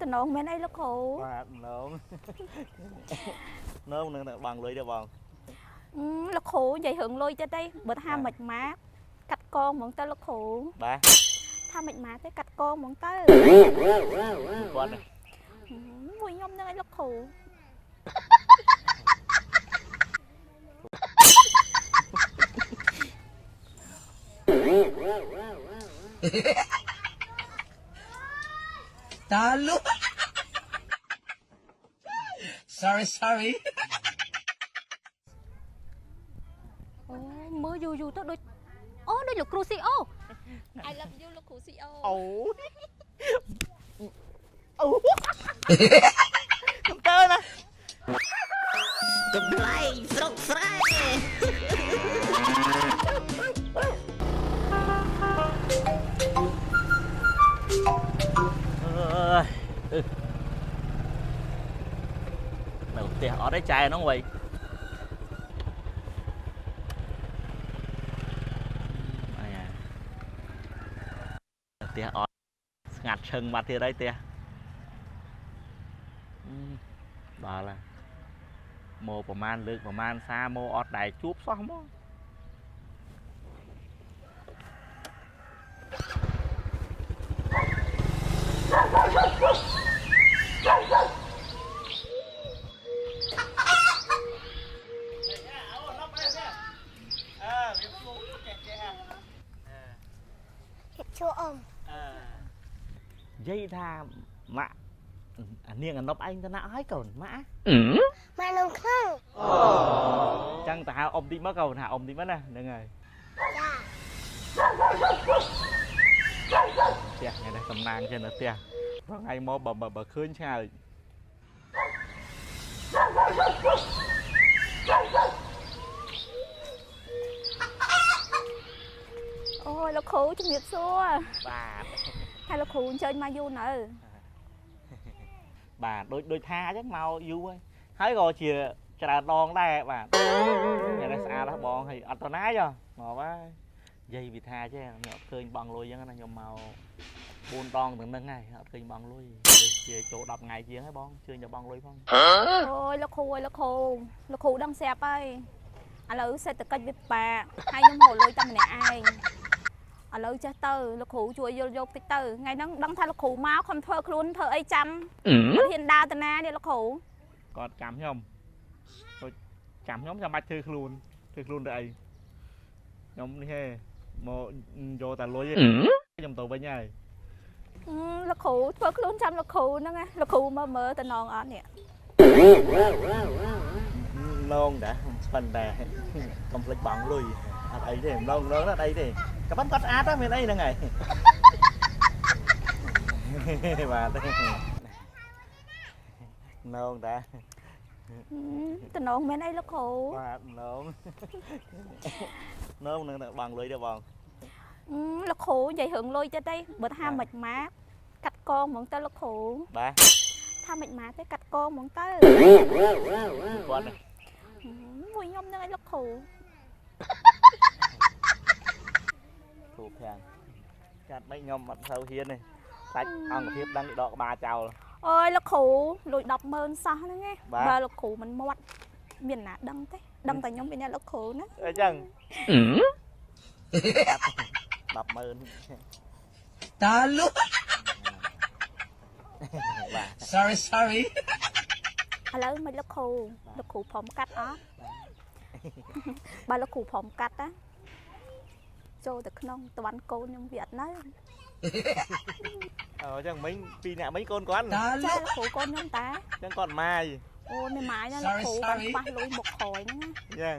តំណងមែនអីលោកគ្រូបាទតំណងនឹងបងលុយទេបងលោកគ្រូនិយាយរឿងលុយទៀតទេបើថាមិនម៉ាក់កាត់កងហ្មងទៅលោកគ្រូបាទថាមិនម៉ាក់ទេកាត់កងហ្មងទៅគាត់មួយខ្ញុំនឹងអីលោកគ្រូ Ta lúc sorry អូមើលយូរទៅដូចអូដូចលោកគ្រូស៊ីអូ I love you លោកគ្រូស៊ីអូអូអូកំតើណាតម្លៃស្រុកស្រែនៅផ្ទះអត់ទេចែហ្នឹងវិញផ្ទះអត់ស្ងាត់ឈឹងបាត់ទៀតហើយផ្ទះដល់ហើយមកប្រហែលលើកប្រហែលសារមកអត់ដែលជួបសោះមកជួអមនិយាយថាម៉ាក់អានាងអនុបឯងទៅណាហើយកូនម៉ាក់ម៉ាក់នៅក្នុងចឹងទៅហៅអ៊ំតិចមកកូនហៅអ៊ំតិចមកណាហ្នឹងហើយចាផ្ទះថ្ងៃនេះសំណាងចេះនៅផ្ទះថ្ងៃមកបើឃើញឆ្ងាយអូយលោកគ្រូជំរាបសួរបាទហើយលោកគ្រូអញ្ជើញមកយូរនៅបាទដូចថាអញ្ចឹងមកយូរហើយក៏ជាច្រើនដងដែរបាទថ្ងៃនេះស្អាតណាស់បងហើយអត់ទៅណាទេមកហើយនិយាយវិថាចេះខ្ញុំអត់ឃើញបងលុយអញ្ចឹងណាខ្ញុំមក4ដងទាំងហ្នឹងហើយអត់ឃើញបងលុយជាចូល10ថ្ងៃជាងហើយបងជឿញតែបងលុយផងអូយលោកគ្រូដឹងស្រាប់ហើយឥឡូវសេដ្ឋកិច្ចវាពិបាកហើយខ្ញុំហៅលុយតែម្នាក់ឯងឥឡូវចេះទៅលោកគ្រូជួយយល់យកតិចទៅថ្ងៃហ្នឹងដឹងថាលោកគ្រូមកខំធ្វើខ្លួនធ្វើអីចាំអត់ហ៊ានដើរទៅណានេះលោកគ្រូគាត់ចាំខ្ញុំចាំបាច់ធ្វើខ្លួនទៅអីខ្ញុំនេះហេមកយកតែលុយខ្ញុំទៅវិញហើយលោកគ្រូធ្វើខ្លួនចាំលោកគ្រូហ្នឹងណាលោកគ្រូមើលតំណងអត់នេះឡងដែរស្ប៉ិនដែរកុំភ្លេចបងលុយអត់អីទេឡងអត់អីទេក៏ប៉ុន្តែគាត់ស្អាតមានអីហ្នឹងហើយបាទឡងដែរតំណងមែនអីលោកគ្រូបាទឡងនឹងបងលុយទេបងលោកគ្រូនិយាយរឿងលុយទៀតទេបើថាមិនម៉ាក់កាត់កងហ្មងទៅលោកគ្រូបាទថាមិនម៉ាក់ទេកាត់កងហ្មងទៅគាត់មួយខ្ញុំនឹងអីលោកគ្រូគ្រូខាងកាត់មិនខ្ញុំអត់សូវហ៊ានទេសាច់អង្គភាពដឹងដកក្បាលចោលអូយលោកគ្រូលួយ100000សោះហ្នឹងណាបើលោកគ្រូមិនមាត់មានណាដឹងទេដឹងតែខ្ញុំពីអ្នកលោកគ្រូណាអញ្ចឹង100000តាលុ sorry ឥឡូវមិនលោកគ្រូព្រមកាត់អត់បើលោកគ្រូព្រមកាត់ណាចូលទៅក្នុងតវ៉ាន់កូនខ្ញុំវាអត់នៅអញ្ចឹងមិញពីអ្នកមិញកូនគាត់ចាលោកគ្រូកូនខ្ញុំតាអញ្ចឹងគាត់ម៉ាយអូមិនម៉ាយណាលោកគ្រូបានខ្វះលុយមុខក្រោយហ្នឹងណាអញ្ចឹង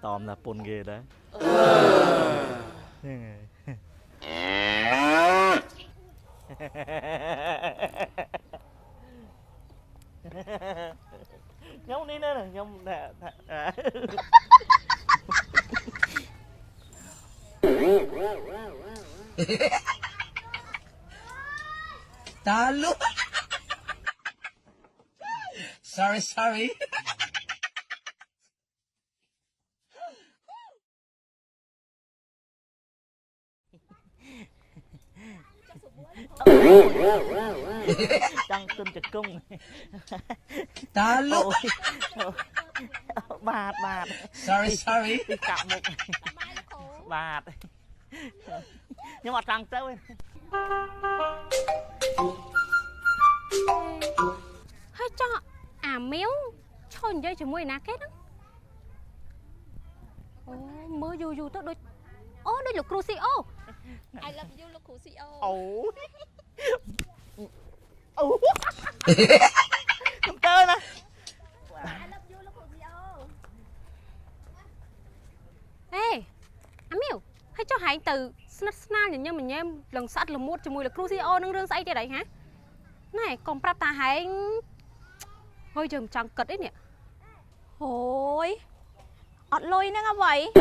តមតែពុនគេដែរហ្នឹងហើយខ្ញុំនេះណាខ្ញុំតាលុ sorry Chẳng cưng chật cung. Ta lúc. Bạt. Sorry. Đi cặp một. Bạt. Nhưng mà trăng tới. Hơi cho méo cho dây cho mùi ná kết đó. Mới dù tới đôi. Đôi là Crucio. I love you là Crucio. Không tơ nè. I love you là Crucio. Ê, méo, hay cho hãy từ snap nhưng mà nhem lần sát là một cho mùi là Crucio nâng rương say đấy hả? Này, còn prap ta hãy hơi dừng chẳng cật đấy nè. Ôi, ọt lôi nè ngà vậy.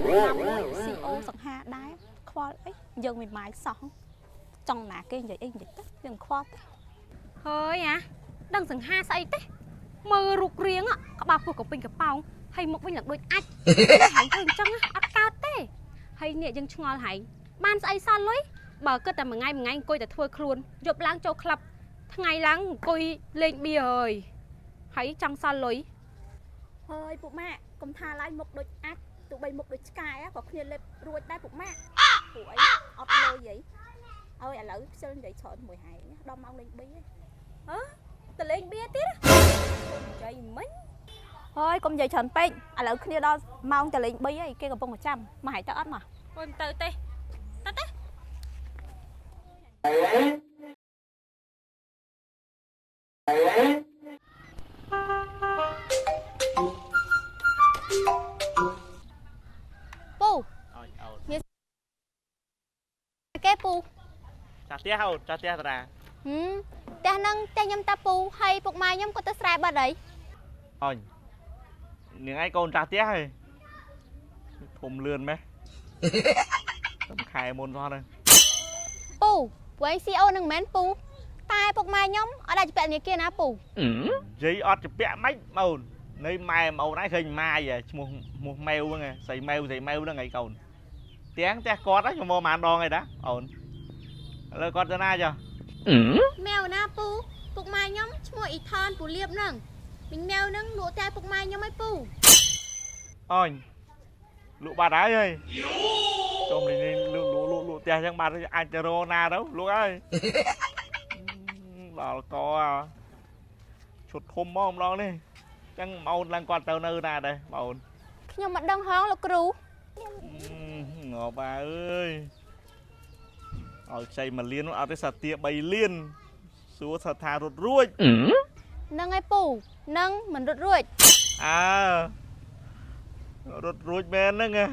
Làm lôi CO sẵn hà đáy. Khoa ấy, dừng mình mái xong. Trong ná kênh vậy, tích, dừng khoa tích. Hơi à, đừng sẵn hà say tích. Mơ rụt riêng á, có bà phụ của bình cả bóng. Hay một bình lạc đôi ách. Hãy thường chăng á, ọt cao tê. Hay nè dừng chung ngọt hãy. Ban say xa lối. Bà kết là một ngày coi ta thua khuôn. Dụp láng châu club. Ngày láng coi lên bia rồi. Hãy chăng xa lối. Hơi phụ mẹ, cùng thà lại một đôi ác. Tụi bay một đôi sky á, có khuyên lên ruột đai phụ mẹ. Phụ ấy, ọt lôi vậy. Ôi, lỡ sơn vậy chọn 12 nhá, đo mau lên bia. Hả? Tụi lên bia tiết á. Trời mấy. Thôi, con dậy chọn pênh. Lỡ khuyên đo mau tụi lên bia ấy, kia gặp bông 100. Mà hãy cho ớt mà. Ôi, từ tê. Tắt á. Pù. Cái pù. Chà tía hầu, chà tía ra. Ta nâng ta nhâm ta pù hay phục mai nhâm có ta sài bà đấy. Ôi. Những ai con chà tía hay. Thùm lươn mấy. Tầm khai môn do đây. Pù, của anh CEO nâng mến pù. Ta phục mai nhâm ở đây chụp bẹn như kia ná pù. Giấy ọt chụp bẹn mấy màu. Nơi mai màu nãy khơi mai vậy. Một mail đó nghe. Xây mail đó ngày còn. Tiếng tía con đó cho mô màn đo ngày đó. Ổn. Lời con cho na chưa? Mèo na pù, phục mai nhâm mua ít thon pù liệp nâng. Mình mèo nâng lụa tay phục mai nhâm ấy pù. Ôi. Lụ bà đá ơi. Trông đi lụ tía chẳng bà anh chờ rô na đâu. Lụ ơi. Đó có chuột thôm mong đó đi. Chẳng màu lần con tàu nư nà đây. Màu. Nhưng mà đăng hóng là cửu. Ngọ bà ơi. Ở xây mà liên ở cái sạt tiệm bay liên. Xuống sạt thà rụt ruột. Nâng ấy pù, nâng mình rụt ruột. À. Rụt ruột bên đó nghe.